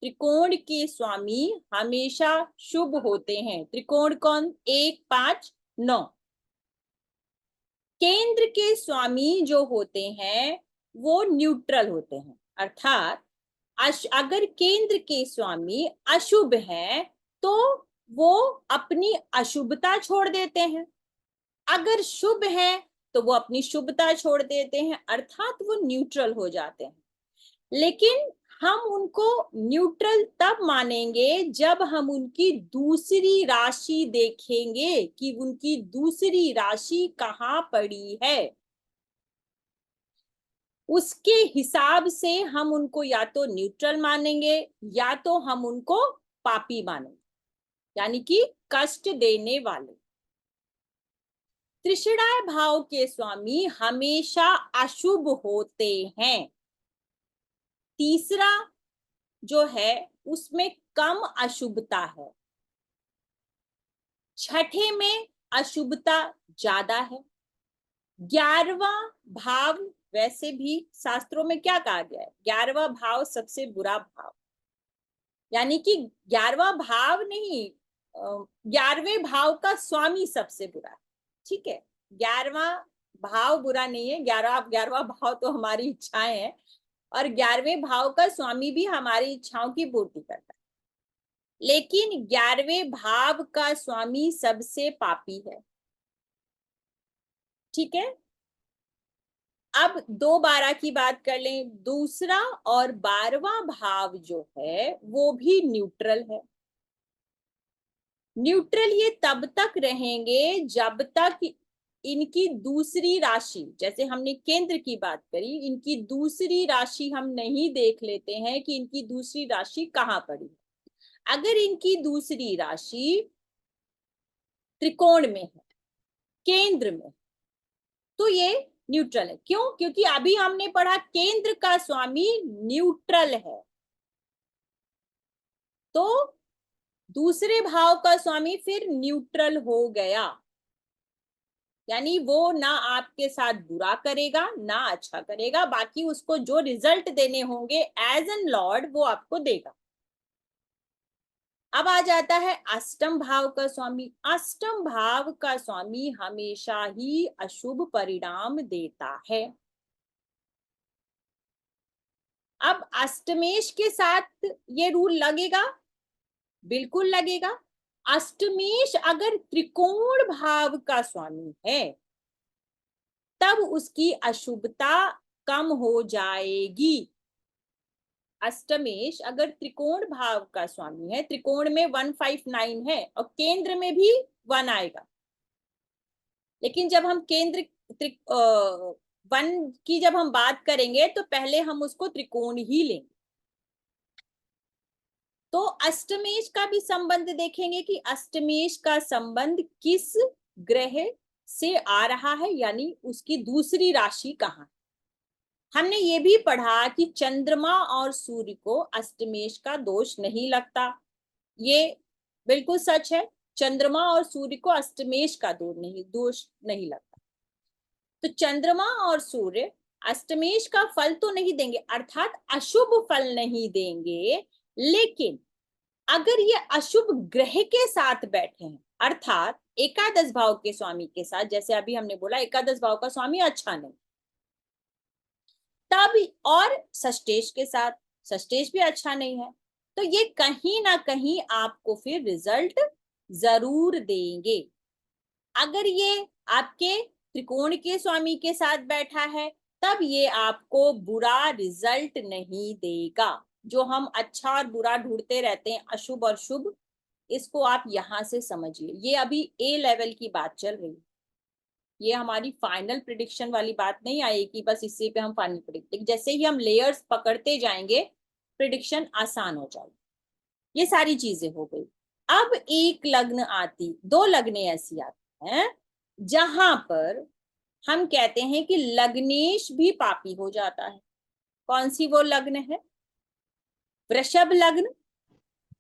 त्रिकोण के स्वामी हमेशा शुभ होते हैं। त्रिकोण कौन? 1, 5, 9। केंद्र के स्वामी जो होते हैं वो न्यूट्रल होते हैं, अर्थात अगर केंद्र के स्वामी अशुभ हैं तो वो अपनी अशुभता छोड़ देते हैं, अगर शुभ है तो वो अपनी शुभता छोड़ देते हैं, अर्थात वो न्यूट्रल हो जाते हैं। लेकिन हम उनको न्यूट्रल तब मानेंगे जब हम उनकी दूसरी राशि देखेंगे कि उनकी दूसरी राशि कहाँ पड़ी है। उसके हिसाब से हम उनको या तो न्यूट्रल मानेंगे या तो हम उनको पापी मानेंगे, यानी कि कष्ट देने वाले। त्रिषणाय भाव के स्वामी हमेशा अशुभ होते हैं। तीसरा जो है उसमें कम अशुभता है, छठे में अशुभता ज्यादा है। 11वां भाव, वैसे भी शास्त्रों में क्या कहा गया है? 11वां भाव सबसे बुरा भाव, यानी कि 11वां भाव नहीं, 11वें भाव का स्वामी सबसे बुरा है। ठीक है, 11वां भाव बुरा नहीं है, 11वां भाव तो हमारी इच्छाएं हैं और 11वें भाव का स्वामी भी हमारी इच्छाओं की पूर्ति करता है, लेकिन 11वें भाव का स्वामी सबसे पापी है। ठीक है, अब 2-12 की बात कर लें। दूसरा और 12वां भाव जो है वो भी न्यूट्रल है। न्यूट्रल ये तब तक रहेंगे जब तक इनकी दूसरी राशि, जैसे हमने केंद्र की बात करी, इनकी दूसरी राशि हम नहीं देख लेते हैं कि इनकी दूसरी राशि कहाँ पड़ी है। अगर इनकी दूसरी राशि त्रिकोण में है, केंद्र में, तो ये न्यूट्रल है। क्यों? क्योंकि अभी हमने पढ़ा केंद्र का स्वामी न्यूट्रल है, तो दूसरे भाव का स्वामी फिर न्यूट्रल हो गया, यानी वो ना आपके साथ बुरा करेगा ना अच्छा करेगा, बाकी उसको जो रिजल्ट देने होंगे एज एन लॉर्ड वो आपको देगा। अब आ जाता है अष्टम भाव का स्वामी। अष्टम भाव का स्वामी हमेशा ही अशुभ परिणाम देता है। अब अष्टमेश के साथ ये रूल लगेगा, बिल्कुल लगेगा। अष्टमेश अगर त्रिकोण भाव का स्वामी है तब उसकी अशुभता कम हो जाएगी। अष्टमेश अगर त्रिकोण भाव का स्वामी है, त्रिकोण में 159 है और केंद्र में भी 1 आएगा, लेकिन जब हम केंद्र 1 की जब हम बात करेंगे तो पहले हम उसको त्रिकोण ही लेंगे। तो अष्टमेश का भी संबंध देखेंगे कि अष्टमेश का संबंध किस ग्रह से आ रहा है, यानी उसकी दूसरी राशि कहाँ है। हमने ये भी पढ़ा कि चंद्रमा और सूर्य को अष्टमेश का दोष नहीं लगता, ये बिल्कुल सच है। चंद्रमा और सूर्य को अष्टमेश का दोष नहीं लगता। तो चंद्रमा और सूर्य अष्टमेश का फल तो नहीं देंगे, अर्थात अशुभ फल नहीं देंगे, लेकिन अगर ये अशुभ ग्रह के साथ बैठे हैं, अर्थात एकादश भाव के स्वामी के साथ, जैसे अभी हमने बोला एकादश भाव का स्वामी अच्छा नहीं, तब और षष्ठेश के साथ, षष्ठेश भी अच्छा नहीं है, तो ये कहीं ना कहीं आपको फिर रिजल्ट जरूर देंगे। अगर ये आपके त्रिकोण के स्वामी के साथ बैठा है तब ये आपको बुरा रिजल्ट नहीं देगा। जो हम अच्छा और बुरा ढूंढते रहते हैं, अशुभ और शुभ, इसको आप यहां से समझिए। ये अभी ए लेवल की बात चल रही है, ये हमारी फाइनल प्रिडिक्शन वाली बात नहीं आई कि बस इसी पे हम फाइनल प्रिडिक्ट, जैसे ही हम लेयर्स पकड़ते जाएंगे प्रिडिक्शन आसान हो जाएगी। ये सारी चीजें हो गई। अब एक लग्न आती, 2 लग्नें ऐसी आती हैं जहां पर हम कहते हैं कि लग्नेश भी पापी हो जाता है। कौन सी वो लग्न है? वृषभ लग्न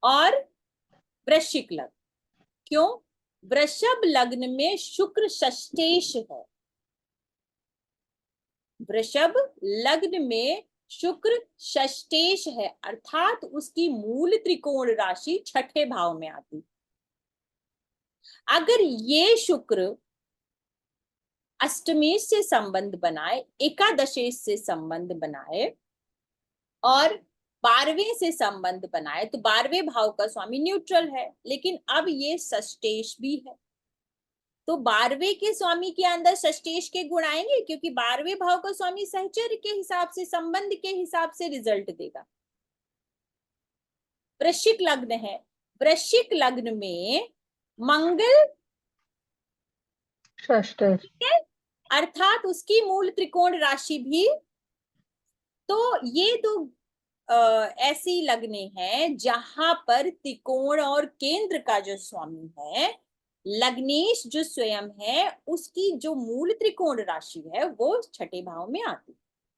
और वृश्चिक लग्न। क्यों? वृषभ लग्न में शुक्र षष्ठेश है, वृषभ लग्न में शुक्र षष्ठेश है, अर्थात उसकी मूल त्रिकोण राशि छठे भाव में आती। अगर ये शुक्र अष्टमेश से संबंध बनाए, एकादशेश से संबंध बनाए और 12वें से संबंध बनाए, तो 12वें भाव का स्वामी न्यूट्रल है, लेकिन अब ये षष्ठेश भी है, तो 12वें के स्वामी के अंदर षष्ठेश के गुण आएंगे, क्योंकि 12वें भाव का स्वामी सहचर्य के हिसाब से, संबंध के हिसाब से रिजल्ट देगा। वृश्चिक लग्न है, वृश्चिक लग्न में मंगल षष्ठेश, अर्थात उसकी मूल त्रिकोण राशि भी, तो ये तो ऐसी लग्ने हैं जहां पर त्रिकोण और केंद्र का जो स्वामी है, लग्नेश जो स्वयं है, उसकी जो मूल त्रिकोण राशि है वो छठे भाव में आती,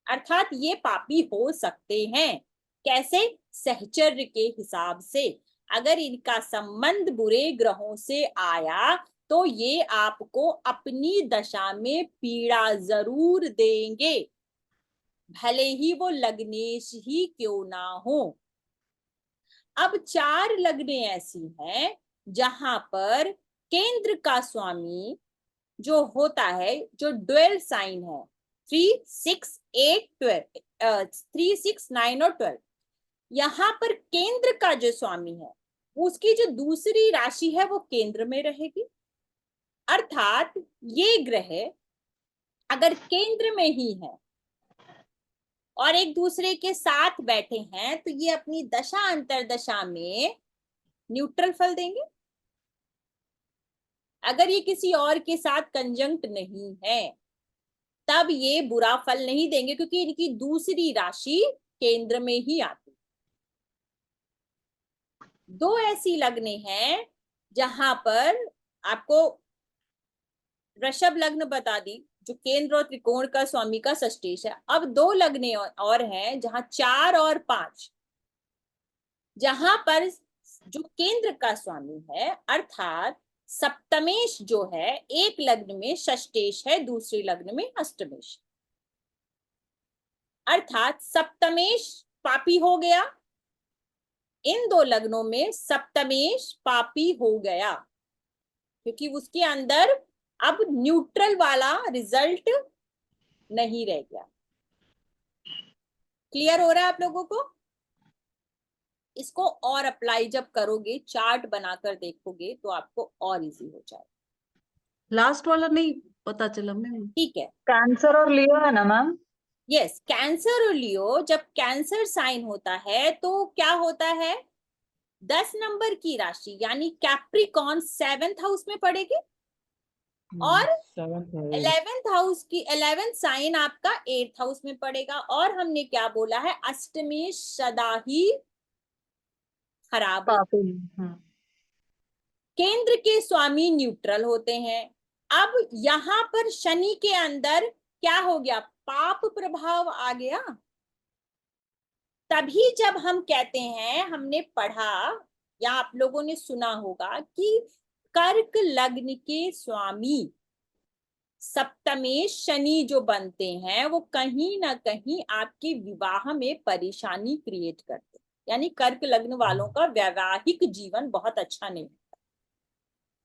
अर्थात ये पापी हो सकते हैं। कैसे? सहचर्य के हिसाब से। अगर इनका संबंध बुरे ग्रहों से आया तो ये आपको अपनी दशा में पीड़ा जरूर देंगे, भले ही वो लग्नेश ही क्यों ना हो। अब 4 लग्नें ऐसी हैं जहां पर केंद्र का स्वामी जो होता है, जो ड्वेल साइन है, 3, 6, 8, 12, 3, 6, 9 और 12, यहां पर केंद्र का जो स्वामी है उसकी जो दूसरी राशि है वो केंद्र में रहेगी, अर्थात ये ग्रह अगर केंद्र में ही है और एक दूसरे के साथ बैठे हैं तो ये अपनी दशा अंतरदशा में न्यूट्रल फल देंगे। अगर ये किसी और के साथ कंजंक्ट नहीं है तब ये बुरा फल नहीं देंगे, क्योंकि इनकी दूसरी राशि केंद्र में ही आती। 2 ऐसी लग्ने हैं जहां पर आपको वृषभ लग्न बता दी जो केंद्र और त्रिकोण का स्वामी का षष्ठेश है। अब 2 लग्ने और हैं जहां 4 और 5, जहां पर जो केंद्र का स्वामी है, अर्थात सप्तमेश जो है, एक लग्न में षष्ठेश है, दूसरी लग्न में अष्टमेश, अर्थात सप्तमेश पापी हो गया, इन 2 लग्नों में सप्तमेश पापी हो गया, क्योंकि उसके अंदर अब न्यूट्रल वाला रिजल्ट नहीं रह गया। क्लियर हो रहा है आप लोगों को? इसको और अप्लाई जब करोगे, चार्ट बनाकर देखोगे तो आपको और इजी हो जाएगा। लास्ट वाला नहीं पता चला मैम। ठीक है, कैंसर और लियो है ना मैम? यस, कैंसर और लियो, जब कैंसर साइन होता है तो क्या होता है, 10 नंबर की राशि यानी कैप्रिकॉन 7th हाउस में पड़ेगी और 11th हाउस की 11th साइन आपका 8th हाउस में पड़ेगा। और हमने क्या बोला है, अष्टमेश सदा ही खराब होता है। केंद्र के स्वामी न्यूट्रल होते हैं। अब यहां पर शनि के अंदर क्या हो गया, पाप प्रभाव आ गया। तभी जब हम कहते हैं, हमने पढ़ा या आप लोगों ने सुना होगा कि कर्क लग्न के स्वामी सप्तमेश शनि जो बनते हैं वो कहीं ना कहीं आपके विवाह में परेशानी क्रिएट करते हैं, यानी कर्क लग्न वालों का वैवाहिक जीवन बहुत अच्छा नहीं,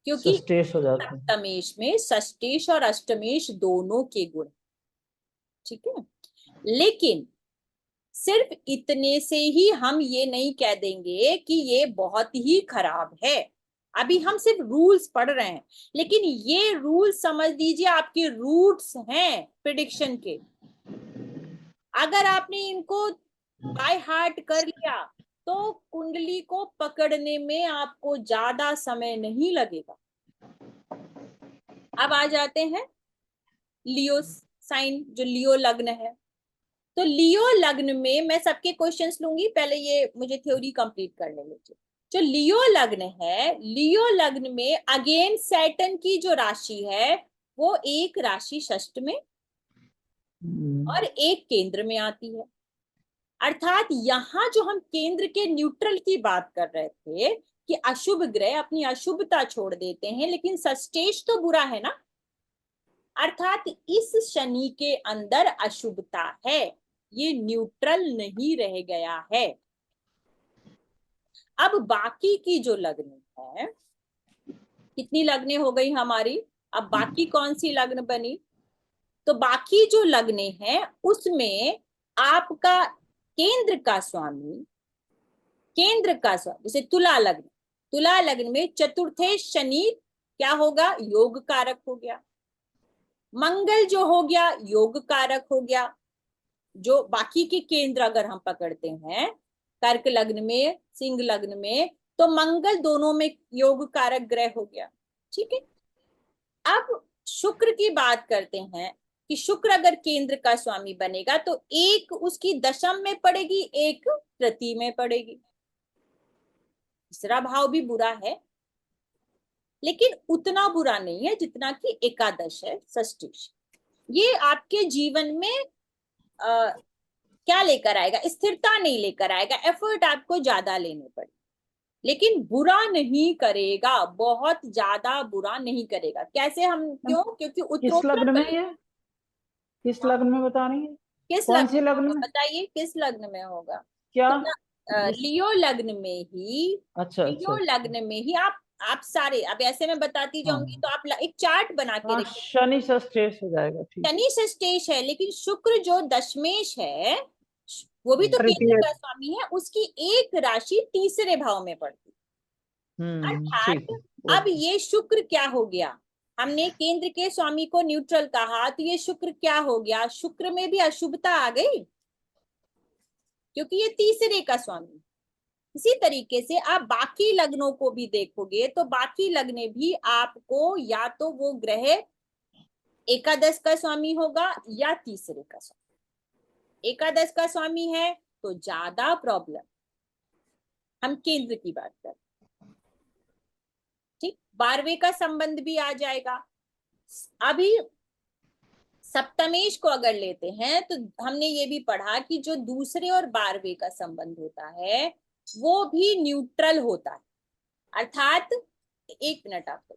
क्योंकि सस्टेश हो जाता है। सप्तमेश में षष्ठेश और अष्टमेश दोनों के गुण, ठीक है। लेकिन सिर्फ इतने से ही हम ये नहीं कह देंगे कि ये बहुत ही खराब है। अभी हम सिर्फ रूल्स पढ़ रहे हैं, लेकिन ये रूल्स समझ लीजिए आपके रूट्स हैं प्रिडिक्शन के। अगर आपने इनको बाय हार्ट कर लिया तो कुंडली को पकड़ने में आपको ज्यादा समय नहीं लगेगा। अब आ जाते हैं लियो साइन, जो लियो लग्न है। तो लियो लग्न में मैं सबके क्वेश्चंस लूंगी, पहले ये मुझे थ्योरी कंप्लीट करने लीजिए। जो लियो लग्न है, लियो लग्न में अगेन सैटर्न की जो राशि है वो एक राशि षष्ठ में और एक केंद्र में आती है, अर्थात यहां जो हम केंद्र के न्यूट्रल की बात कर रहे थे कि अशुभ ग्रह अपनी अशुभता छोड़ देते हैं, लेकिन षष्ठेश तो बुरा है ना, अर्थात इस शनि के अंदर अशुभता है। ये न्यूट्रल नहीं रह गया है। अब बाकी की जो लग्न है, कितनी लग्नें हो गई हमारी? अब बाकी कौन सी लग्न बनी? तो बाकी जो लग्नें हैं उसमें आपका केंद्र का स्वामी, जैसे तुला लग्न, तुला लग्न में चतुर्थे शनि क्या होगा? योग कारक हो गया। मंगल जो हो गया योग कारक हो गया। जो बाकी के केंद्र अगर हम पकड़ते हैं कर्क लग्न में, सिंह लग्न में, तो मंगल दोनों में योग कारक ग्रह हो गया। ठीक है। अब शुक्र की बात करते हैं कि शुक्र अगर केंद्र का स्वामी बनेगा तो एक उसकी दशम में पड़ेगी, एक तृतीय में पड़ेगी। तीसरा भाव भी बुरा है, लेकिन उतना बुरा नहीं है जितना कि एकादश है, षष्ठीश। ये आपके जीवन में क्या लेकर आएगा? स्थिरता नहीं लेकर आएगा, एफर्ट आपको ज्यादा लेने पड़े, लेकिन बुरा नहीं करेगा, बहुत ज्यादा बुरा नहीं करेगा। कैसे? हम क्यों? क्योंकि किस लग्न में उत्तरोत्तर ये? किस लग्न में बता रही है? किस कौन लग्न सी में लग्न होगा? में? बताइए किस लग्न में होगा? क्या? लियो लग्न में ही, अच्छा अच्छा लियो अच्छा। लग्न में ही आप सारे, अब ऐसे मैं बताती जाऊंगी हाँ तो आप एक चार्ट बना के हाँ, रखिए। शनि षष्ठेश हो जाएगा, ठीक। शनि षष्ठेश है, लेकिन शुक्र जो दशमेश है वो भी तो केंद्र तृतीय। का स्वामी है, उसकी एक राशि तीसरे भाव में पड़ती है। ठीक अर्थात है, अब ओके। ये शुक्र क्या हो गया? हमने केंद्र के स्वामी को न्यूट्रल कहा, तो ये शुक्र क्या हो गया? शुक्र में भी अशुभता आ गई, क्योंकि ये तीसरे का स्वामी। इसी तरीके से आप बाकी लग्नों को भी देखोगे तो बाकी लग्ने भी आपको या तो वो ग्रह एकादश का स्वामी होगा या तीसरे का स्वामी। एकादश का स्वामी है तो ज्यादा प्रॉब्लम। हम केंद्र की बात कर, ठीक। 12वें का संबंध भी आ जाएगा। अभी सप्तमेश को अगर लेते हैं तो हमने ये भी पढ़ा कि जो दूसरे और 12वें का संबंध होता है वो भी न्यूट्रल होता है। अर्थात, एक मिनट आपको,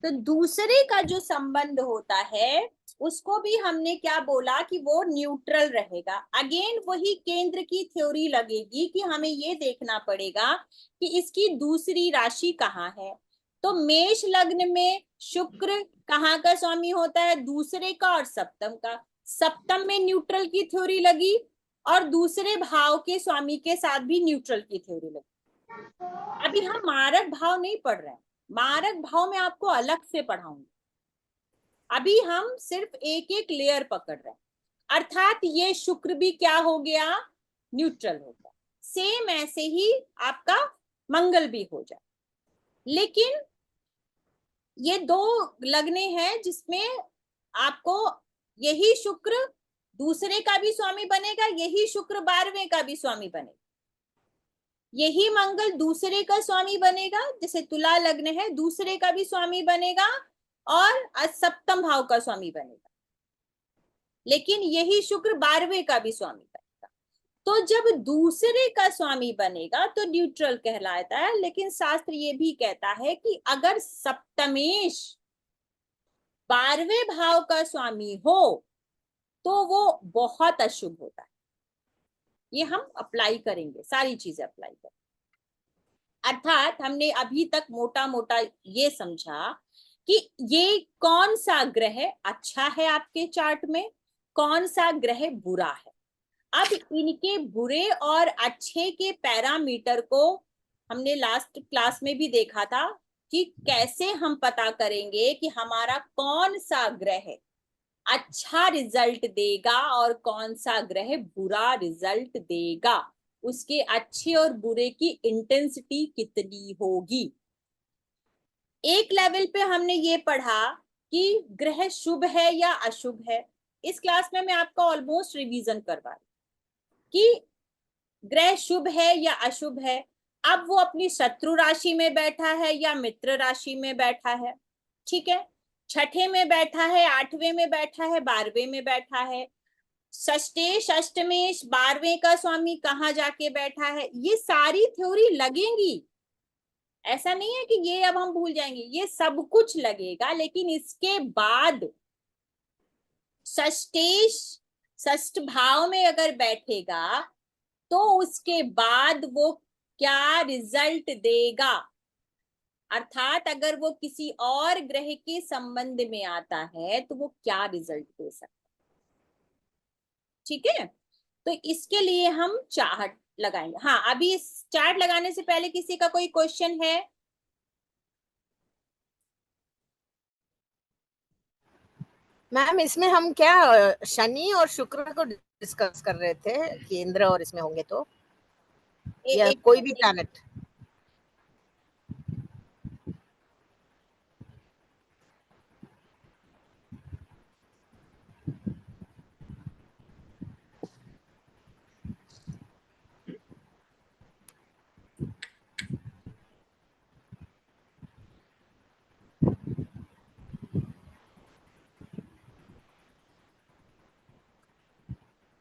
तो दूसरे का जो संबंध होता है उसको भी हमने क्या बोला कि वो न्यूट्रल रहेगा। अगेन वही केंद्र की थ्योरी लगेगी कि हमें ये देखना पड़ेगा कि इसकी दूसरी राशि कहाँ है। तो मेष लग्न में शुक्र कहाँ का स्वामी होता है? दूसरे का और सप्तम का। सप्तम में न्यूट्रल की थ्योरी लगी और दूसरे भाव के स्वामी के साथ भी न्यूट्रल की थ्योरी लगी। अभी हम मारक भाव नहीं पढ़ रहे हैं, मारक भाव में आपको अलग से पढ़ाऊंगी। अभी हम सिर्फ एक एक लेयर पकड़ रहे हैं। अर्थात ये शुक्र भी क्या हो गया? न्यूट्रल हो गया। सेम ऐसे ही आपका मंगल भी हो जाए। लेकिन ये दो लग्ने हैं जिसमें आपको यही शुक्र दूसरे का भी स्वामी बनेगा, यही शुक्र 12वें का भी स्वामी बनेगा, यही मंगल दूसरे का स्वामी बनेगा, जैसे तुला लग्न है दूसरे का भी स्वामी बनेगा और सप्तम भाव का स्वामी बनेगा, लेकिन यही शुक्र 12वें का भी स्वामी बनेगा। तो जब दूसरे का स्वामी बनेगा तो न्यूट्रल कहलाता है। लेकिन शास्त्र ये भी कहता है कि अगर सप्तमेश 12वें भाव का स्वामी हो तो वो बहुत अशुभ होता है। ये हम अप्लाई करेंगे, सारी चीजें अप्लाई करेंगे। अर्थात हमने अभी तक मोटा मोटा ये समझा कि ये कौन सा ग्रह अच्छा है आपके चार्ट में, कौन सा ग्रह बुरा है। अब इनके बुरे और अच्छे के पैरामीटर को हमने लास्ट क्लास में भी देखा था कि कैसे हम पता करेंगे कि हमारा कौन सा ग्रह अच्छा रिजल्ट देगा और कौन सा ग्रह बुरा रिजल्ट देगा। उसके अच्छे और बुरे की इंटेंसिटी कितनी होगी। एक लेवल पे हमने ये पढ़ा कि ग्रह शुभ है या अशुभ है। इस क्लास में मैं आपका ऑलमोस्ट रिवीजन करवा रही कि ग्रह शुभ है या अशुभ है। अब वो अपनी शत्रु राशि में बैठा है या मित्र राशि में बैठा है, ठीक है, छठे में बैठा है, आठवें में बैठा है, 12वें में बैठा है, षष्टेश अष्टमेश 12वें का स्वामी कहाँ जाके बैठा है, ये सारी थ्योरी लगेंगी। ऐसा नहीं है कि ये अब हम भूल जाएंगे, ये सब कुछ लगेगा, लेकिन इसके बाद षष्टेश षष्ठ भाव में अगर बैठेगा तो उसके बाद वो क्या रिजल्ट देगा, अर्थात अगर वो किसी और ग्रह के संबंध में आता है तो वो क्या रिजल्ट दे सकता है। ठीक है, तो इसके लिए हम चार्ट लगाएंगे। हाँ, अभी इस चार्ट लगाने से पहले किसी का कोई क्वेश्चन है? मैम इसमें हम क्या शनि और शुक्र को डिस्कस कर रहे थे, केंद्र और इसमें होंगे तो या कोई भी प्लैनेट?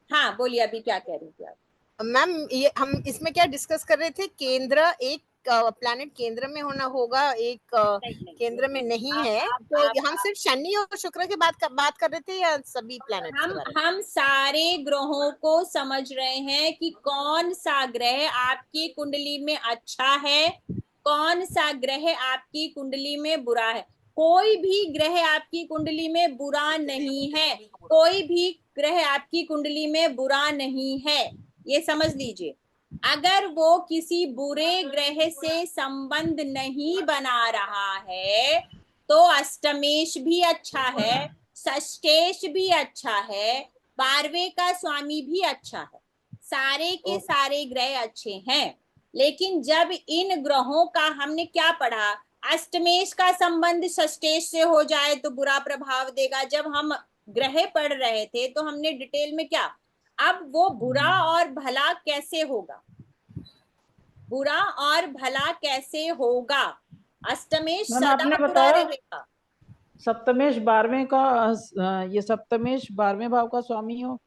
हाँ बोलिए, अभी क्या कह रही थी आप? मैम ये हम इसमें क्या डिस्कस कर रहे थे, केंद्र एक प्लैनेट केंद्र में होना होगा, एक केंद्र में नहीं है, तो हम सिर्फ शनि और शुक्र के बात कर रहे थे या सभी प्लैनेट्स के बारे में? हम सारे ग्रहों को समझ रहे हैं कि कौन सा ग्रह आपकी कुंडली में अच्छा है, कौन सा ग्रह आपकी कुंडली में बुरा है। कोई भी ग्रह आपकी कुंडली में बुरा नहीं है, कोई भी ग्रह आपकी कुंडली में बुरा नहीं है, ये समझ लीजिए। अगर वो किसी बुरे ग्रह से संबंध नहीं बना रहा है तो अष्टमेश भी अच्छा है, षष्टेश भी अच्छा है, 12वें का स्वामी भी अच्छा है, सारे के सारे ग्रह अच्छे हैं। लेकिन जब इन ग्रहों का हमने क्या पढ़ा, अष्टमेश का संबंध षष्टेश से हो जाए तो बुरा प्रभाव देगा। जब हम ग्रह पढ़ रहे थे तो हमने डिटेल में क्या, अब वो बुरा और भला कैसे होगा, बुरा और भला कैसे होगा, अष्टमेश मैम सदा आपने बुरा बताया रहेगा। सप्तमेश 12वें का ये सप्तमेश 12वें भाव का स्वामी हो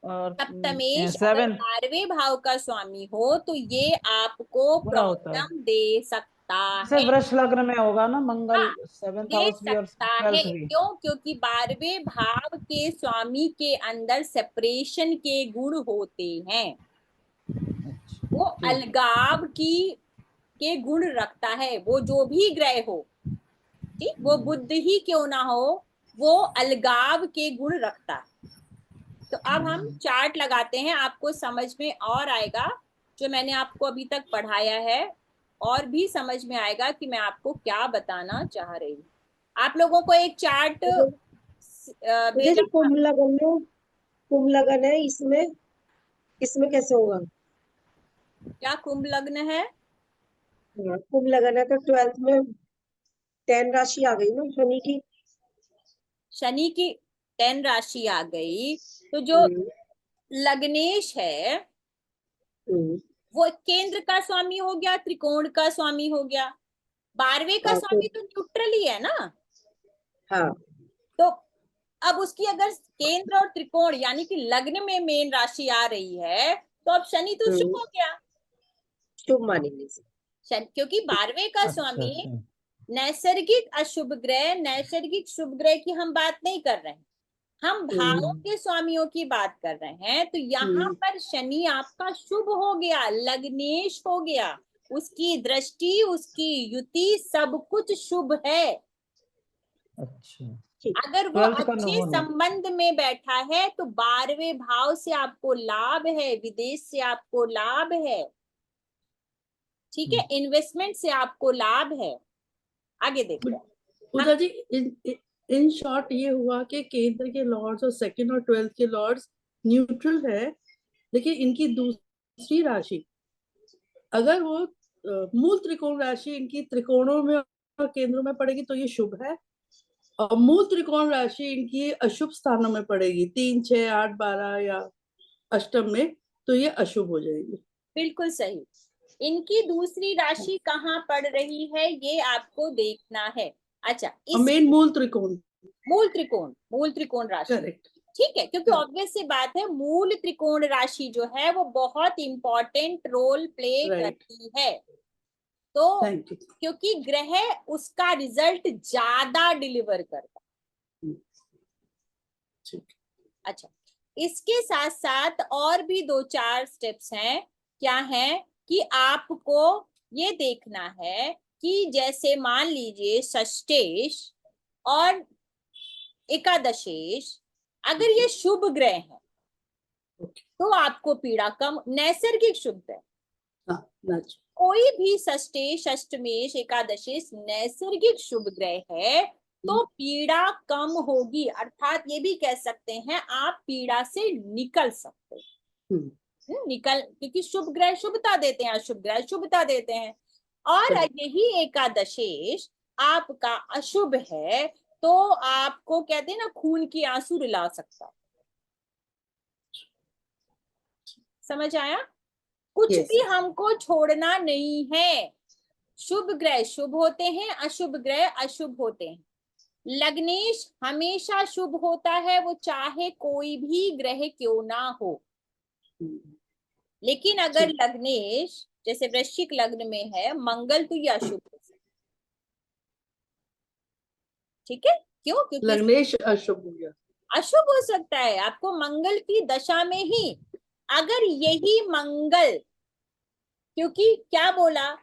और सप्तमेश अगर 7 12वें भाव का स्वामी हो तो ये आपको बुरा होता है। प्रॉब्लम दे सकता जैसे है। वृष लग्न में होगा ना मंगल, हाँ, 7th दे हाउस भी और सकता है। 12th भी। क्यों? क्योंकि 12वें भाव के स्वामी के अंदर सेपरेशन के गुण होते हैं, वो अलगाव के गुण रखता है। वो जो भी ग्रह हो, ठीक, वो बुध ही क्यों ना हो, वो अलगाव के गुण रखता है। तो अब हम चार्ट लगाते हैं, आपको समझ में और आएगा जो मैंने आपको अभी तक पढ़ाया है, और भी समझ में आएगा कि मैं आपको क्या बताना चाह रही हूँ। आप लोगों को एक चार्ट भेजा। कुंभ लगन है, इसमें इसमें कैसे होगा? क्या कुंभ लग्न है? कुंभ लगन है तो 12th में 10 राशि आ गई ना शनि की। शनि की 10 राशि आ गई, तो जो लग्नेश है वो केंद्र का स्वामी हो गया, त्रिकोण का स्वामी हो गया। 12वें का स्वामी तो न्यूट्रल ही है ना। हाँ, तो अब उसकी अगर केंद्र और त्रिकोण यानी कि लग्न में मेन राशि आ रही है तो अब शनि तो शुभ हो गया, शुभ मानेंगे। क्योंकि 12वें का स्वामी अच्छा। नैसर्गिक अशुभ ग्रह, नैसर्गिक शुभ ग्रह की हम बात नहीं कर रहे हैं, हम भावों के स्वामियों की बात कर रहे हैं। तो यहाँ पर शनि आपका शुभ हो गया, लग्नेश हो गया, उसकी दृष्टि, उसकी युति, सब कुछ शुभ है। अच्छा, अगर वो 12th का अच्छे होना। संबंध में बैठा है तो 12वें भाव से आपको लाभ है, विदेश से आपको लाभ है, ठीक है, इन्वेस्टमेंट से आपको लाभ है। आगे देखते हैं। पूजा जी, इन शॉर्ट ये हुआ कि केंद्र के लॉर्ड्स और सेकंड और 12th के लॉर्ड्स न्यूट्रल है, लेकिन इनकी दूसरी राशि अगर वो मूल त्रिकोण राशि इनकी त्रिकोणों में और केंद्रों में पड़ेगी तो ये शुभ है, और मूल त्रिकोण राशि इनकी अशुभ स्थानों में पड़ेगी 3, 6, 8, 12 या अष्टम में, तो ये अशुभ हो जाएगी। बिल्कुल सही। इनकी दूसरी राशि कहाँ पड़ रही है ये आपको देखना है। अच्छा, इस मेन मूल त्रिकोण, मूल त्रिकोण राशि, करेक्ट, ठीक है, क्योंकि हाँ। ऑब्वियस सी बात है मूल त्रिकोण राशि जो है वो बहुत इंपॉर्टेंट रोल प्ले Right. करती है। तो थैंक यू। क्योंकि ग्रह उसका रिजल्ट ज्यादा डिलीवर करता है। ठीक। अच्छा, इसके साथ साथ और भी 2-4 स्टेप्स हैं। क्या है कि आपको ये देखना है कि जैसे मान लीजिए षष्ठेश और एकादशेश अगर ये शुभ ग्रह है तो आपको पीड़ा कम, नैसर्गिक शुभ है। हाँ, नाच। कोई भी षष्ठेश, अष्टमेश, एकादशेश नैसर्गिक शुभ ग्रह है तो पीड़ा कम होगी, अर्थात ये भी कह सकते हैं आप पीड़ा से निकल सकते हैं। निकल, क्योंकि शुभ ग्रह शुभता देते हैं, अशुभ ग्रह शुभता देते हैं। और यही एकादशेश आपका अशुभ है तो आपको कहते हैं ना खून की आंसू रुला सकता है। समझ आया? कुछ Yes. भी हमको छोड़ना नहीं है। शुभ ग्रह शुभ होते हैं, अशुभ ग्रह अशुभ होते हैं। लग्नेश हमेशा शुभ होता है, वो चाहे कोई भी ग्रह क्यों ना हो। लेकिन अगर लग्नेश जैसे वृश्चिक लग्न में है मंगल तो ये अशुभ हो सकता है। ठीक है, क्यों? क्योंकि लग्नेश अशुभ हो गया, अशुभ हो सकता है। आपको मंगल की दशा में ही अगर यही मंगल, क्योंकि क्या बोला,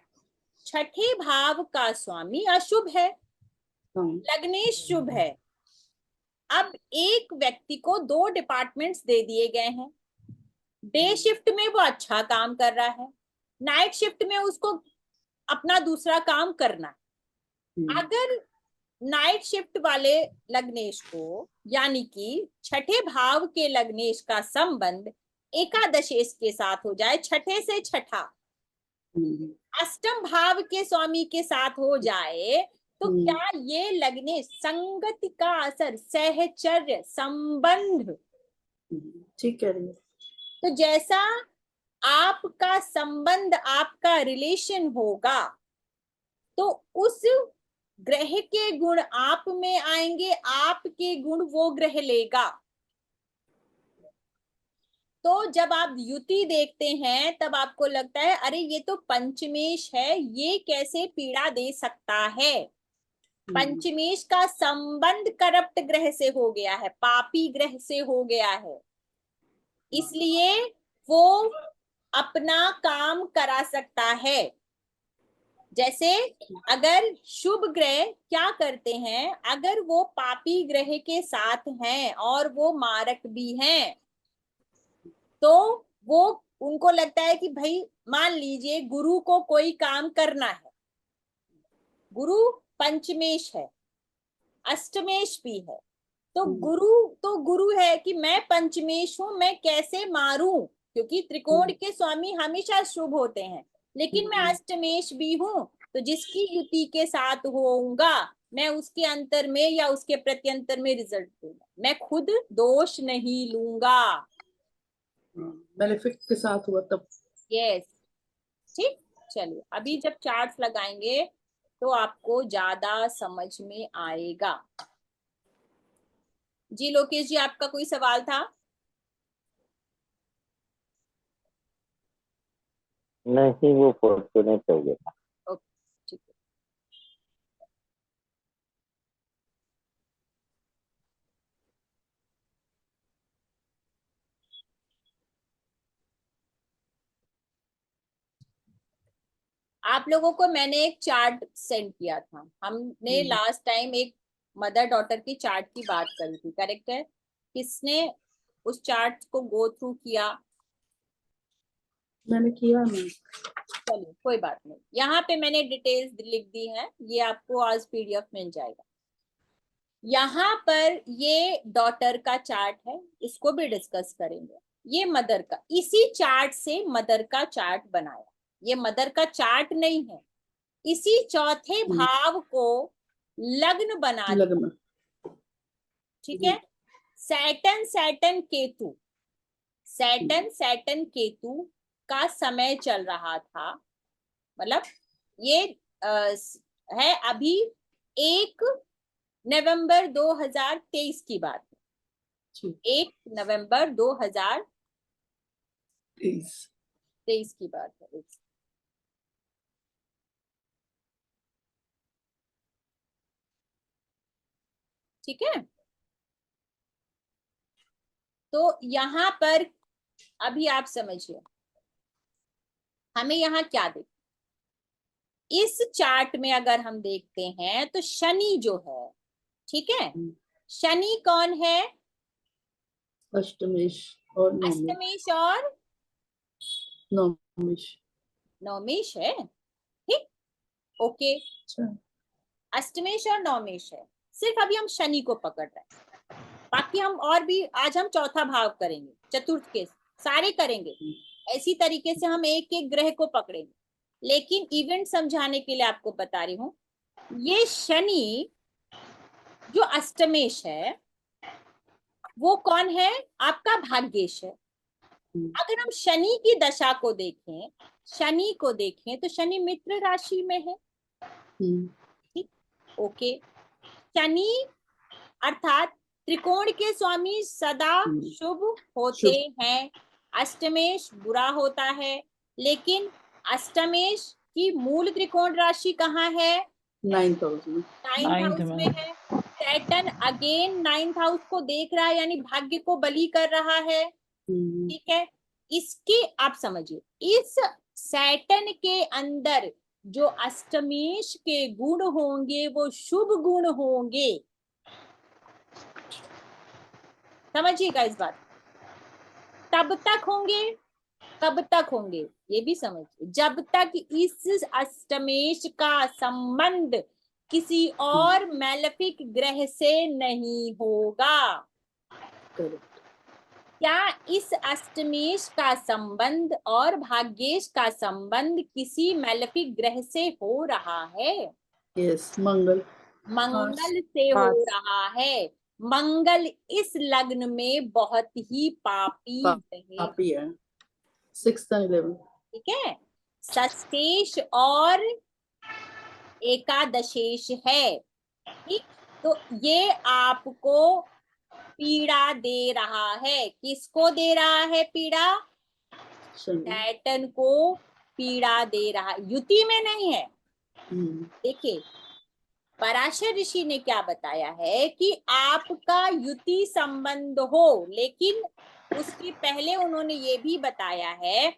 छठे भाव का स्वामी अशुभ है, लग्नेश शुभ है। अब एक व्यक्ति को 2 डिपार्टमेंट्स दे दिए गए हैं। डे शिफ्ट में वो अच्छा काम कर रहा है, नाइट शिफ्ट में उसको अपना दूसरा काम करना है। अगर नाइट शिफ्ट वाले लग्नेश को, यानी कि छठे भाव के लग्नेश का संबंध एकादशेश के साथ हो जाए, छठे से छठा, अष्टम भाव के स्वामी के साथ हो जाए, तो क्या ये लग्नेश संगति का असर, सहचर्य संबंध, ठीक है। तो जैसा आपका संबंध, आपका रिलेशन होगा तो उस ग्रह के गुण आप में आएंगे, आपके गुण वो ग्रह लेगा। तो जब आप युति देखते हैं तब आपको लगता है अरे ये तो पंचमेश है, ये कैसे पीड़ा दे सकता है। पंचमेश का संबंध करप्ट ग्रह से हो गया है, पापी ग्रह से हो गया है, इसलिए वो अपना काम करा सकता है। जैसे अगर शुभ ग्रह क्या करते हैं, अगर वो पापी ग्रह के साथ हैं और वो मारक भी हैं तो वो उनको लगता है कि भाई मान लीजिए गुरु को कोई काम करना है, गुरु पंचमेश है, अष्टमेश भी है, तो गुरु है कि मैं पंचमेश हूं, मैं कैसे मारूं, क्योंकि त्रिकोण के स्वामी हमेशा शुभ होते हैं, लेकिन मैं अष्टमेश भी हूं, तो जिसकी युति के साथ होऊंगा मैं उसके अंतर में या उसके प्रत्यंतर में रिजल्ट दूंगा, मैं खुद दोष नहीं लूंगा। बेनिफिट के साथ हुआ तब। यस, ठीक। चलिए अभी जब चार्ट्स लगाएंगे तो आपको ज्यादा समझ में आएगा। जी लोकेश जी, आपका कोई सवाल था? नहीं, वो फॉर्चुनेट हो गया। ओके, ठीक है। आप लोगों को मैंने एक चार्ट सेंड किया था, हमने लास्ट टाइम एक मदर डॉटर की चार्ट की बात करी थी, करेक्ट है? किसने उस चार्ट को गो थ्रू किया? मैंने किया नहीं। चलिए कोई बात नहीं, यहाँ पे मैंने डिटेल्स लिख दी हैं, ये आपको आज पीडीएफ मिल जाएगा। यहाँ पर ये डॉटर का चार्ट है, इसको भी डिस्कस करेंगे। ये मदर का, इसी चार्ट से मदर का चार्ट बनाया, ये मदर का चार्ट नहीं है, इसी चौथे भाव को लग्न बना लिया, ठीक है। सैटर्न केतु का समय चल रहा था, मतलब ये है अभी 1 नवंबर 2023 की बात है। ठीक 1 नवंबर 2023 प्लीज की बात है। ठीक है, तो यहाँ पर अभी आप समझिए हमें यहाँ क्या देख, इस चार्ट में अगर हम देखते हैं तो शनि जो है, ठीक है, शनि कौन है? अष्टमेश और नवमेश। अष्टमेश और नवमेश नवमेश है। ठीक, ओके, अच्छा अष्टमेश और नवमेश है। सिर्फ अभी हम शनि को पकड़ रहे हैं, बाकी हम और भी आज हम चौथा भाव करेंगे, चतुर्थ के सारे करेंगे। ऐसी तरीके से हम एक एक ग्रह को पकड़ेंगे, लेकिन इवेंट समझाने के लिए आपको बता रही हूं, ये शनि जो अष्टमेश है वो कौन है? आपका भाग्येश है। अगर हम शनि की दशा को देखें, शनि को देखें तो शनि मित्र राशि में है। ठीक, ओके, शनि अर्थात त्रिकोण के स्वामी सदा शुभ होते हैं, अष्टमेश बुरा होता है। लेकिन अष्टमेश की मूल त्रिकोण राशि कहाँ है? 9th हाउस में। 9th हाउस में है। सैटर्न अगेन 9th हाउस को देख रहा है, यानी भाग्य को बली कर रहा है। ठीक है, इसके आप समझिए, इस सैटर्न के अंदर जो अष्टमेश के गुण होंगे वो शुभ गुण होंगे। समझिएगा इस बात, तब तक होंगे, कब तक होंगे ये भी समझिए, जब तक इस अष्टमेश का संबंध किसी और मैलेफिक ग्रह से नहीं होगा। क्या इस अष्टमेश का संबंध और भाग्येश का संबंध किसी मैलेफिक ग्रह से हो रहा है? यस, मंगल से हो रहा है। मंगल इस लग्न में बहुत ही पापी है। पापी है, 6th and 11th। ठीक है, षष्ठेश और एकादशेश है। ठीक, तो ये आपको पीड़ा दे रहा है। किसको दे रहा है पीड़ा? सैटर्न को पीड़ा दे रहा है, युति में नहीं है। देखिए पराशर ऋषि ने क्या बताया है कि आपका युति संबंध हो, लेकिन उसके पहले उन्होंने ये भी बताया है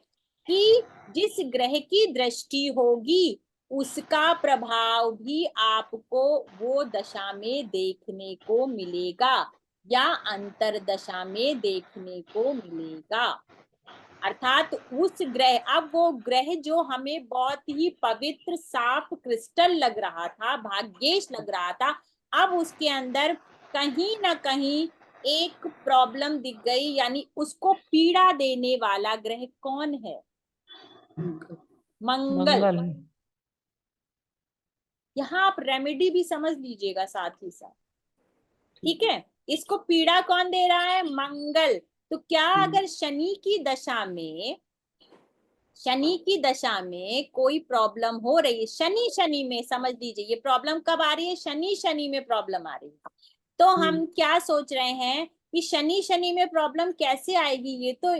कि जिस ग्रह की दृष्टि होगी उसका प्रभाव भी आपको वो दशा में देखने को मिलेगा या अंतरदशा में देखने को मिलेगा। अर्थात उस ग्रह, अब वो ग्रह जो हमें बहुत ही पवित्र साफ क्रिस्टल लग रहा था, भाग्येश लग रहा था, अब उसके अंदर कहीं ना कहीं एक प्रॉब्लम दिख गई, यानी उसको पीड़ा देने वाला ग्रह कौन है? मंगल। यहाँ आप रेमेडी भी समझ लीजिएगा साथ ही साथ। ठीक है, इसको पीड़ा कौन दे रहा है? मंगल। तो क्या अगर शनि की दशा में कोई प्रॉब्लम हो रही है, शनि में समझ लीजिए, ये प्रॉब्लम कब आ रही है? शनि में प्रॉब्लम आ रही है। तो हम क्या सोच रहे हैं कि शनि में प्रॉब्लम कैसे आएगी? ये तो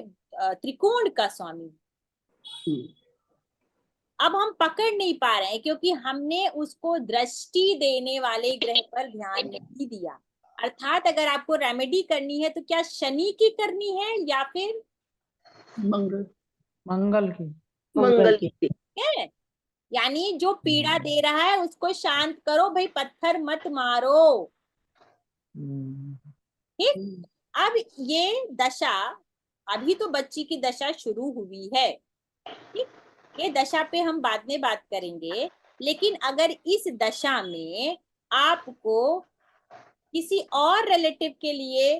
त्रिकोण का स्वामी। अब हम पकड़ नहीं पा रहे हैं क्योंकि हमने उसको दृष्टि देने वाले ग्रह पर ध्यान नहीं दिया। अर्थात अगर आपको रेमेडी करनी है तो क्या शनि की करनी है या फिर मंगल की है? यानी जो पीड़ा दे रहा है उसको शांत करो भाई, पत्थर मत मारो। ठीक, अब ये दशा, अभी तो बच्ची की दशा शुरू हुई है। ठीक, ये दशा पे हम बाद में बात करेंगे, लेकिन अगर इस दशा में आपको किसी और रिलेटिव के लिए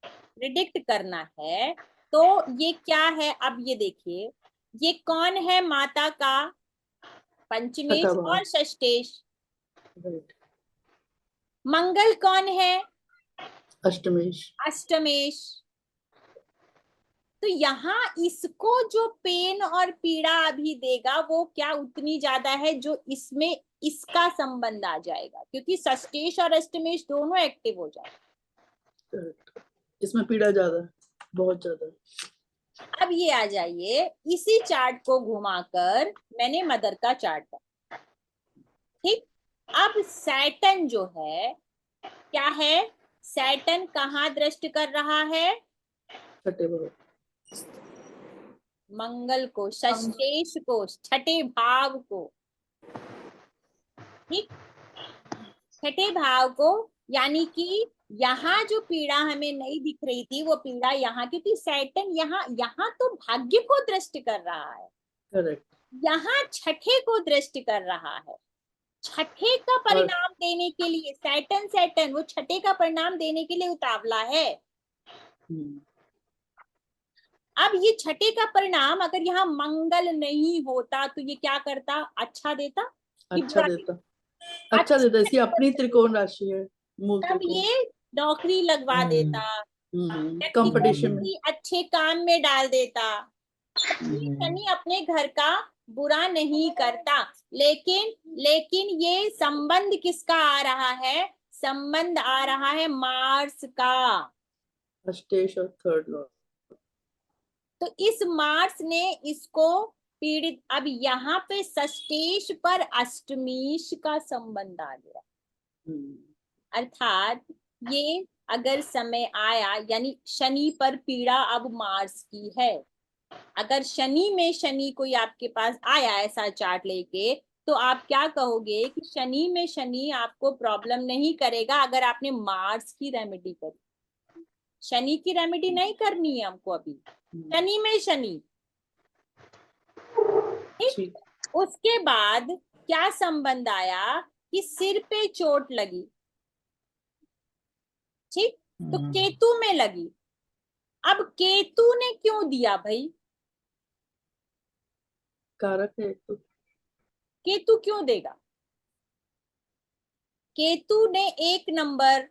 प्रिडिक्ट करना है तो ये क्या है? अब ये देखिए, ये कौन है माता का? पंचमेश और षष्ठेश। मंगल कौन है? अष्टमेश। तो यहाँ इसको जो पेन और पीड़ा अभी देगा वो क्या उतनी ज्यादा है जो इसमें इसका संबंध आ जाएगा, क्योंकि षष्ठेश और अष्टमेश दोनों एक्टिव हो जाएगा। Correct. इसमें पीड़ा ज्यादा है, बहुत ज्यादा है। अब ये आ जाइए, इसी चार्ट को घुमाकर मैंने मदर का चार्ट बनाया, ठीक। अब सैटर्न जो है क्या है, सैटर्न कहाँ दृष्टि कर रहा है, छठे भाव, मंगल को, षष्ठेश को, छठे भाव को, ठीक, छठे भाव को। यानी कि यहाँ जो पीड़ा हमें नहीं दिख रही थी वो पीड़ा यहाँ, क्योंकि सैटर्न यहाँ तो भाग्य को दृष्टि कर रहा है, करेक्ट, यहाँ छठे को दृष्टि कर रहा है। छठे का परिणाम देने के लिए सैटर्न वो छठे का परिणाम देने के लिए उतावला है। अब ये छठे का परिणाम अगर यहाँ मंगल नहीं होता तो ये क्या करता, अच्छा देता, अच्छा देता, अच्छा देता। इसकी अपनी त्रिकोण राशि है, मूल तब त्रिकोण। ये नौकरी लगवा देता, कंपटीशन में, किसी अच्छे काम में डाल देता। शनि अपने घर का बुरा नहीं करता, लेकिन ये संबंध किसका आ रहा है, संबंध आ रहा है मार्स का। अष्टेश और थर्ड लॉर्ड। तो इस मार्स ने इसको पीड़ित, अब यहाँ पे षष्ठेश पर अष्टमेश का संबंध आ गया, अर्थात ये अगर समय आया, यानी शनि पर पीड़ा अब मार्स की है। अगर शनि में शनि कोई आपके पास आया ऐसा चार्ट लेके, तो आप क्या कहोगे कि शनि में शनि आपको प्रॉब्लम नहीं करेगा अगर आपने मार्स की रेमेडी करी। शनि की रेमेडी नहीं करनी है हमको अभी, शनि में शनि, ठीक। उसके बाद क्या संबंध आया कि सिर पे चोट लगी, ठीक, तो केतु में लगी। अब केतु ने क्यों दिया भाई, कारक है तो केतु क्यों देगा, केतु ने एक नंबर।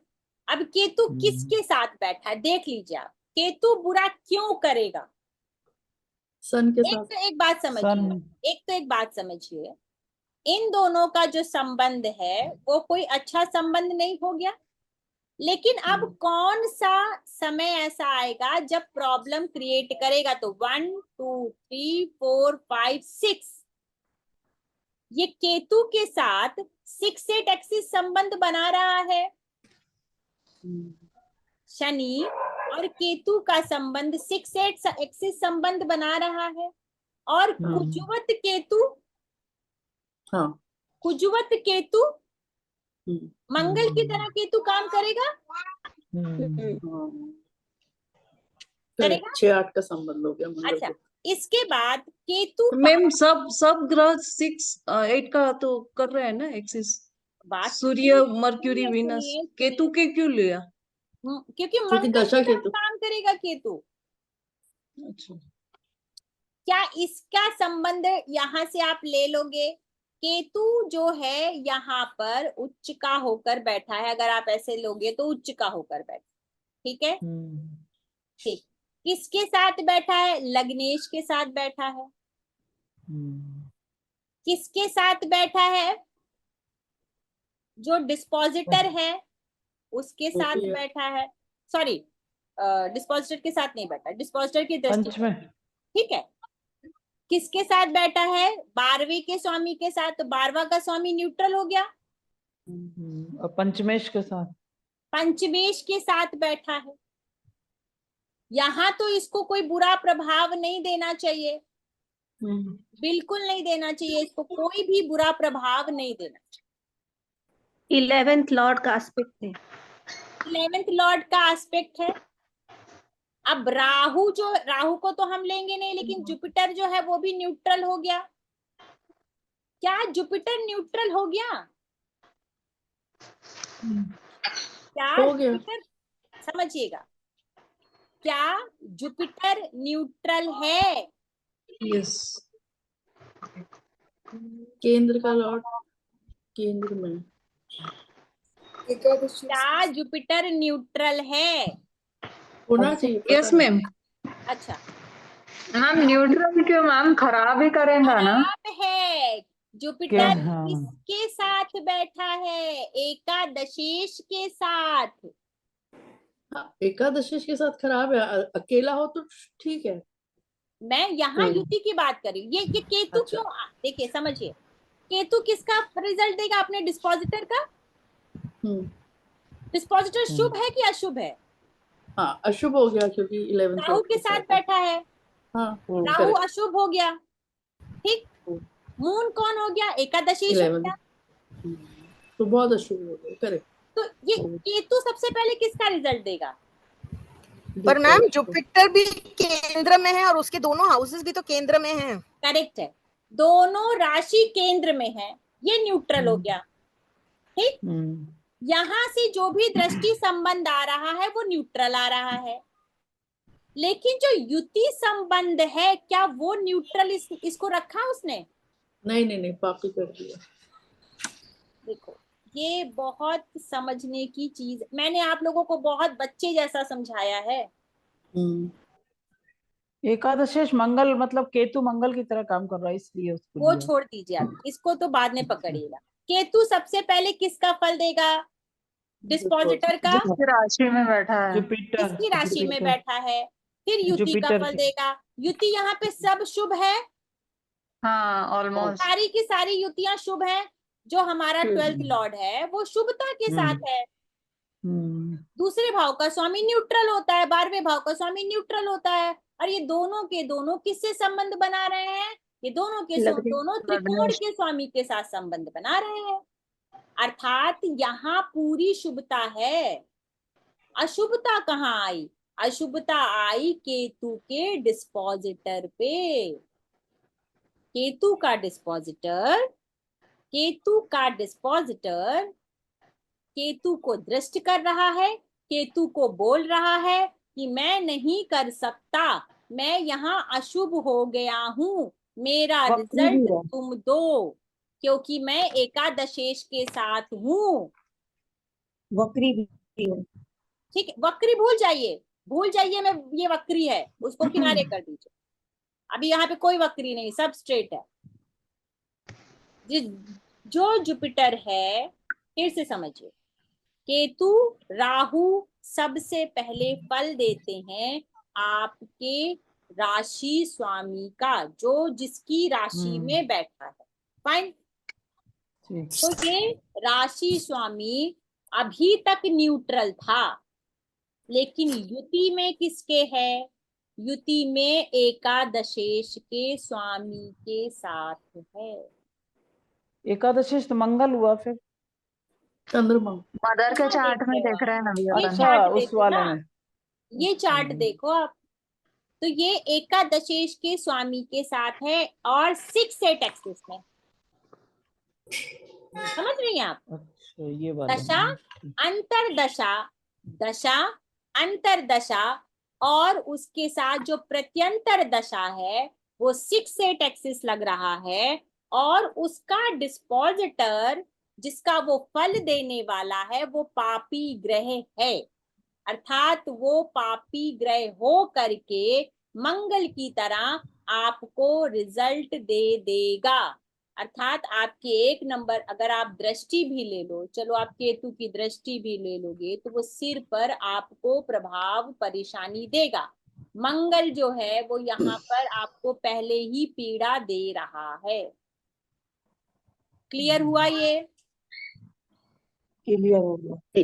अब केतु किसके साथ बैठा है देख लीजिए आप, केतु बुरा क्यों करेगा। सन के साथ। एक बात समझिए, एक बात समझिए, इन दोनों का जो संबंध है वो कोई अच्छा संबंध नहीं हो गया। लेकिन अब कौन सा समय ऐसा आएगा जब प्रॉब्लम क्रिएट करेगा, तो 1 2 3 4 5 6 ये केतु के साथ 6-8 एक्सिस संबंध बना रहा है। शनि और केतु का संबंध 6-8 एक्सिस संबंध बना रहा है। और कुजवत केतु, हाँ, कुजवत केतु मंगल की तरह केतु काम करेगा, करेगा। 6-8 का संबंध हो गया मंगल। अच्छा, इसके बाद केतु, मैम सब ग्रह 6-8 का तो कर रहे हैं ना एक्सिस, सूर्य मर्क्यूरी वीनस, केतु के क्यों लिया, क्योंकि मंगल दशा की तरह केतु काम करेगा केतु। अच्छा, क्या इसका संबंध यहाँ से आप ले लोगे, केतु जो है यहाँ पर उच्च का होकर बैठा है, अगर आप ऐसे लोगे तो उच्च का होकर बैठा, ठीक है, ठीक। किसके साथ बैठा है, लग्नेश के साथ बैठा है। किसके साथ बैठा है, जो डिस्पोजिटर है उसके साथ बैठा है, सॉरी डिस्पोजिटर के साथ नहीं बैठा, डिस्पोजिटर की दृष्टि, ठीक है। किसके साथ बैठा है, 12वें के स्वामी के साथ, तो 12वां का स्वामी न्यूट्रल हो गया। और पंचमेश के साथ, पंचमेश के साथ बैठा है। यहाँ तो इसको कोई बुरा प्रभाव नहीं देना चाहिए, बिल्कुल नहीं देना चाहिए, इसको कोई भी बुरा प्रभाव नहीं देना चाहिए। 11th लॉर्ड का एस्पेक्ट है, 11th लॉर्ड का एस्पेक्ट है। अब राहु को तो हम लेंगे नहीं, लेकिन जुपिटर जो है वो भी न्यूट्रल हो गया। क्या जुपिटर न्यूट्रल हो गया, क्या हो गया। जुपिटर, समझिएगा, क्या जुपिटर न्यूट्रल है, यस, केंद्र का लॉर्ड केंद्र में, क्या जुपिटर न्यूट्रल है, होना चाहिए। Yes ma'am. अच्छा, मैम न्यूट्रल क्यों मैम, खराब ही करेगा ना। खराब है। जुपिटर क्या? हाँ। किसके साथ बैठा है? एकादशेश के साथ। हाँ, एकादशी के साथ खराब है, अकेला हो तो ठीक है। मैं यहाँ युति की बात कर रही हूँ। ये केतु अच्छा। क्यों? देखिए समझिए, केतु किसका रिजल्ट देगा? अपने डिस्पोजिटर का। डिस्पोजिटर शुभ है कि अशुभ है? हाँ, अशुभ हो गया क्योंकि 11th राहु के साथ बैठा है। हाँ, राहु अशुभ हो गया, ठीक। मून कौन हो गया? एकादशी हो 11 गया। तो बहुत अशुभ हो गया, करेक्ट। तो ये केतु सबसे पहले किसका रिजल्ट देगा? पर मैम जुपिटर भी केंद्र में है और उसके दोनों हाउसेस भी तो केंद्र में हैं। करेक्ट है, दोनों राशि केंद्र में है, ये न्यूट्रल हो गया, ठीक। यहां से जो भी दृष्टि संबंध आ रहा है वो न्यूट्रल आ रहा है, लेकिन जो युति संबंध है क्या वो न्यूट्रल इसको रखा उसने? नहीं, पापी कर दिया। देखो ये बहुत समझने की चीज, मैंने आप लोगों को बहुत बच्चे जैसा समझाया है। एकादशेष मंगल मतलब केतु मंगल की तरह काम कर रहा है, इसलिए उसको वो लिया। छोड़ दीजिए आप, इसको तो बाद में पकड़िएगा। केतु सबसे पहले किसका फल देगा? डिस्पोजिटर का। जिसकी राशि में बैठा है। जुपिटर। किसकी राशि में जुपिटर। बैठा है? फिर युति का जुपिटर फल के। देगा। युति यहाँ पे सब शुभ है, हाँ ऑलमोस्ट। सारी की सारी युतियां शुभ हैं। जो हमारा 12th लॉर्ड है वो शुभता के साथ है। दूसरे भाव का स्वामी न्यूट्रल होता है, 12वें भाव का स्वामी न्यूट्रल होता है। और ये दोनों के दोनों किससे संबंध बना रहे हैं? ये दोनों के दोनों त्रिकोण के स्वामी के साथ संबंध बना रहे हैं। अर्थात यहाँ पूरी शुभता है। अशुभता कहाँ आई? अशुभता आई केतु के डिस्पोजिटर पे। केतु का डिस्पोजिटर, केतु का डिस्पोजिटर केतु को दृष्ट कर रहा है, केतु को बोल रहा है कि मैं नहीं कर सकता, मैं यहाँ अशुभ हो गया हूं, मेरा रिजल्ट तुम दो, क्योंकि मैं एकादशेश के साथ हूं। वक्री भी है। ठीक है, वक्री भूल जाइए, भूल जाइए, मैं ये वक्री है उसको किनारे कर दीजिए। अभी यहाँ पे कोई वक्री नहीं, सब स्ट्रेट है। जो जुपिटर है, फिर से समझिए, केतु राहु सबसे पहले फल देते हैं आपके राशि स्वामी का, जो जिसकी राशि में बैठा है। फाइन। तो ये राशि स्वामी अभी तक न्यूट्रल था, लेकिन युति में किसके है? युति में एकादशेश के स्वामी के साथ है। एकादशेष तो मंगल हुआ, फिर चंद्रमा। मदर के चार्ट में देख रहे हैं ना भैया। ये अच्छा, चार्ट उस देखो वाले ना, में। ये चार्ट देखो आप। तो ये एकादशेश के स्वामी के साथ है और 6-8 एक्सिस में। समझ रही हैं आप? अच्छा, ये वाले दशा, में। अंतरदशा, दशा, अंतरदशा और उसके साथ जो प्रत्यंतर दशा है वो 6-8 एक्सिस लग रहा है। और उसका डिस्पोजिटर, जिसका वो फल देने वाला है, वो पापी ग्रह है। अर्थात वो पापी ग्रह हो करके मंगल की तरह आपको रिजल्ट दे देगा। अर्थात आपके 1 नंबर, अगर आप दृष्टि भी ले लो, चलो आप केतु की दृष्टि भी ले लोगे, तो वो सिर पर आपको प्रभाव परेशानी देगा। मंगल जो है वो यहाँ पर आपको पहले ही पीड़ा दे रहा है। क्लियर हुआ ये? क्लियर हो गया।